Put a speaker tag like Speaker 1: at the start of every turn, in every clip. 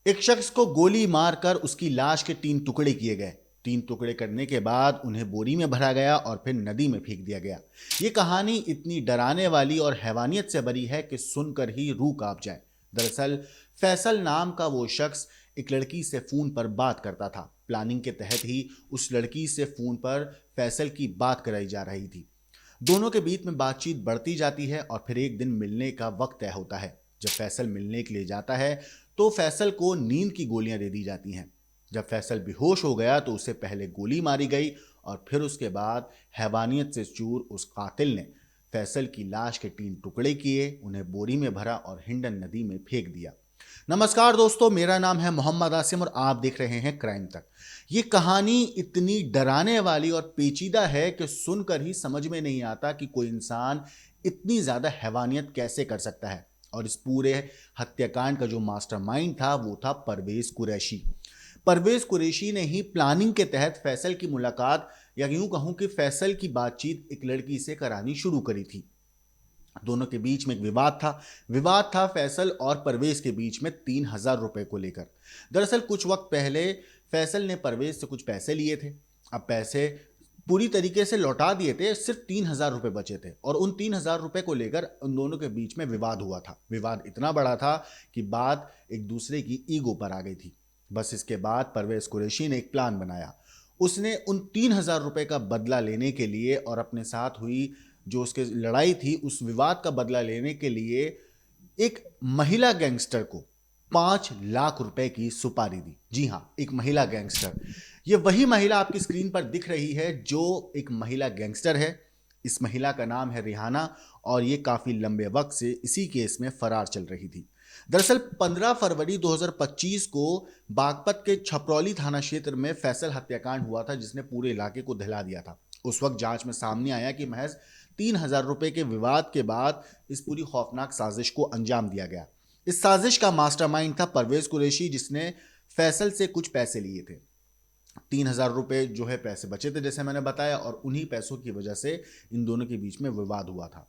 Speaker 1: एक शख्स को गोली मारकर उसकी लाश के 3 टुकड़े किए गए। 3 टुकड़े करने के बाद उन्हें बोरी में भरा गया और फिर नदी में फेंक दिया गया। ये कहानी इतनी डराने वाली और हैवानियत से भरी है कि सुनकर ही रूह कांप जाए। दरअसल फैसल नाम का वो शख्स एक लड़की से फोन पर बात करता था। प्लानिंग के तहत ही उस लड़की से फोन पर फैसल की बात कराई जा रही थी। दोनों के बीच में बातचीत बढ़ती जाती है और फिर एक दिन मिलने का वक्त तय होता है। जब फैसल मिलने के लिए जाता है तो फैसल को नींद की गोलियां दे दी जाती हैं। जब फैसल बेहोश हो गया तो उसे पहले गोली मारी गई और फिर उसके बाद हैवानियत से चूर उस कातिल ने फैसल की लाश के 3 टुकड़े किए, उन्हें बोरी में भरा और हिंडन नदी में फेंक दिया। नमस्कार दोस्तों, मेरा नाम है मोहम्मद आसिम और आप देख रहे हैं क्राइम तक। ये कहानी इतनी डराने वाली और पेचीदा है कि सुनकर ही समझ में नहीं आता कि कोई इंसान इतनी ज्यादा हैवानियत कैसे कर सकता है। और इस पूरे हत्याकांड का जो मास्टरमाइंड था वो था परवेज कुरैशी। परवेज कुरैशी ने ही प्लानिंग के तहत फैसल की मुलाकात या यूं कहूं कि फैसल की बातचीत एक लड़की से करानी शुरू करी थी। दोनों के बीच में एक विवाद था फैसल और परवेज के बीच में 3,000 रुपए को लेकर। दरअसल कुछ वक्त पहले फैसल ने परवेज से कुछ पैसे लिए थे। अब पैसे पूरी तरीके से लौटा दिए थे, सिर्फ 3,000 रुपए बचे थे और उन 3,000 रुपए को लेकर उन दोनों के बीच में विवाद हुआ था। विवाद इतना बड़ा था कि बात एक दूसरे की ईगो पर आ गई थी। बस इसके बाद परवेज कुरैशी ने एक प्लान बनाया। उसने उन 3,000 रुपए का बदला लेने के लिए और अपने साथ हुई जो उसके लड़ाई थी उस विवाद का बदला लेने के लिए एक महिला गैंगस्टर को 5 लाख रुपए की सुपारी दी। जी हां, एक महिला गैंगस्टर। ये वही महिला आपकी स्क्रीन पर दिख रही है जो एक महिला गैंगस्टर है। इस महिला का नाम है रिहाना और ये काफी लंबे वक्त से इसी केस में फरार चल रही थी। दरअसल 15 फरवरी 2025 को बागपत के छपरौली थाना क्षेत्र में फैसल हत्याकांड हुआ था जिसने पूरे इलाके को दहिला दिया था। उस वक्त जांच में सामने आया कि महज 3,000 रुपए के विवाद के बाद इस पूरी खौफनाक साजिश को अंजाम दिया गया। इस साजिश का मास्टरमाइंड था परवेज कुरैशी जिसने फैसल से कुछ पैसे लिए थे। 3,000 रुपए जो है पैसे बचे थे जैसे मैंने बताया और उन्हीं पैसों की वजह से इन दोनों के बीच में विवाद हुआ था।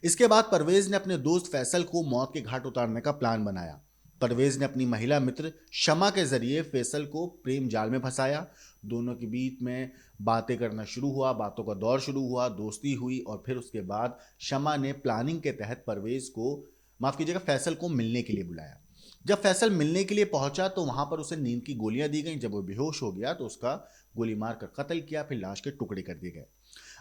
Speaker 1: इसके बाद परवेज ने अपने दोस्त फैसल को मौत के घाट उतारने का प्लान बनाया। परवेज ने अपनी महिला मित्र शमा के जरिए फैसल को प्रेम जाल में फंसाया। दोनों के बीच में बातें करना शुरू हुआ, बातों का दौर शुरू हुआ, दोस्ती हुई और फिर उसके बाद शमा ने प्लानिंग के तहत परवेज को, माफ कीजिएगा, फैसल को मिलने के लिए बुलाया। जब फैसल मिलने के लिए पहुंचा तो वहां पर उसे नींद की गोलियां दी गई। जब वो बेहोश हो गया तो उसका गोली मारकर कत्ल किया, फिर लाश के टुकड़े कर दिए गए।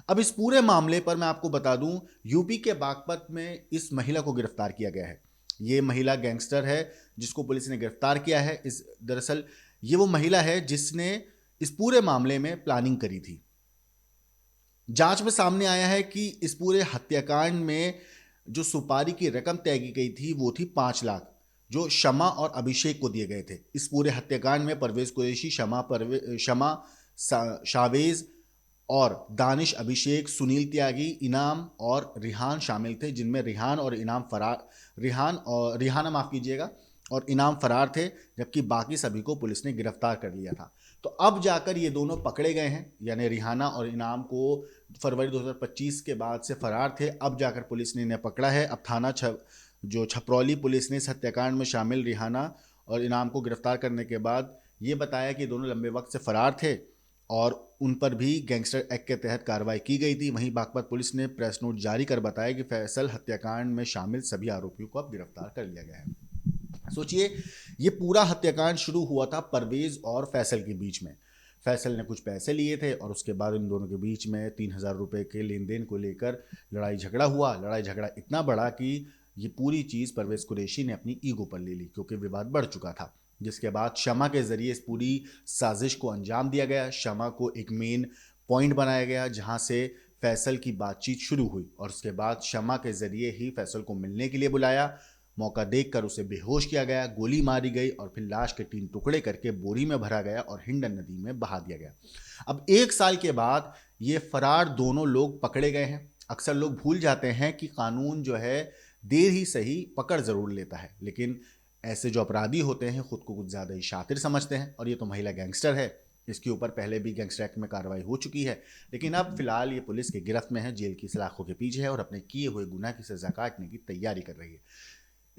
Speaker 1: अब इस पूरे मामले पर मैं आपको बता दूं, यूपी के बागपत में इस महिला को गिरफ्तार किया गया है। ये महिला गैंगस्टर है जिसको पुलिस ने गिरफ्तार किया है। इस दरअसल ये वो महिला है जिसने इस पूरे मामले में प्लानिंग करी थी। जांच में सामने आया है कि इस पूरे हत्याकांड में जो सुपारी की रकम तय की गई थी वो थी 5 लाख, जो शमा और अभिषेक को दिए गए थे। इस पूरे हत्याकांड में परवेज कुरैशी, शमा शावेज और दानिश, अभिषेक, सुनील त्यागी, इनाम और रिहान शामिल थे, जिनमें रिहाना, माफ कीजिएगा, और इनाम फरार थे, जबकि बाकी सभी को पुलिस ने गिरफ्तार कर लिया था। तो अब जाकर ये दोनों पकड़े गए हैं, यानी रिहाना और इनाम को फरवरी 2025 के बाद से फरार थे। अब जाकर पुलिस ने इन्हें पकड़ा है। अब जो छपरौली पुलिस ने इस हत्याकांड में शामिल रिहाना और इनाम को गिरफ्तार करने के बाद ये बताया कि दोनों लंबे वक्त से फरार थे और उन पर भी गैंगस्टर एक्ट के तहत कार्रवाई की गई थी। वहीं बागपत पुलिस ने प्रेस नोट जारी कर बताया कि फैसल हत्याकांड में शामिल सभी आरोपियों को अब गिरफ्तार कर लिया गया है। सोचिए, ये पूरा हत्याकांड शुरू हुआ था परवेज और फैसल के बीच में। फैसल ने कुछ पैसे लिए थे और उसके बाद इन दोनों के बीच में 3,000 रुपए के लेन देन को लेकर लड़ाई झगड़ा हुआ। लड़ाई झगड़ा इतना बड़ा कि ये पूरी चीज़ परवेज कुरैशी ने अपनी ईगो पर ले ली क्योंकि विवाद बढ़ चुका था। जिसके बाद शमा के जरिए इस पूरी साजिश को अंजाम दिया गया। शमा को एक मेन पॉइंट बनाया गया जहां से फैसल की बातचीत शुरू हुई और उसके बाद शमा के जरिए ही फैसल को मिलने के लिए बुलाया। मौका देखकर उसे बेहोश किया गया, गोली मारी गई और फिर लाश के 3 टुकड़े करके बोरी में भरा गया और हिंडन नदी में बहा दिया गया। अब 1 साल के बाद ये फरार दोनों लोग पकड़े गए हैं। अक्सर लोग भूल जाते हैं कि कानून जो है देर ही सही पकड़ जरूर लेता है, लेकिन ऐसे जो अपराधी होते हैं खुद को कुछ ज्यादा ही शातिर समझते हैं। और ये तो महिला गैंगस्टर है, इसके ऊपर पहले भी गैंगस्टर एक्ट में कार्रवाई हो चुकी है, लेकिन अब फिलहाल ये पुलिस की गिरफ्त में है, जेल की सलाखों के पीछे है और अपने किए हुए गुनाह की सजा काटने की तैयारी कर रही है।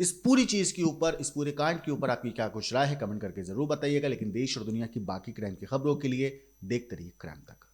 Speaker 1: इस पूरी चीज़ के ऊपर, इस पूरे कांड के ऊपर आपकी क्या कुछ राय है, कमेंट करके ज़रूर बताइएगा। लेकिन देश और दुनिया की बाकी क्राइम की खबरों के लिए देखते रहिए क्राइम तक।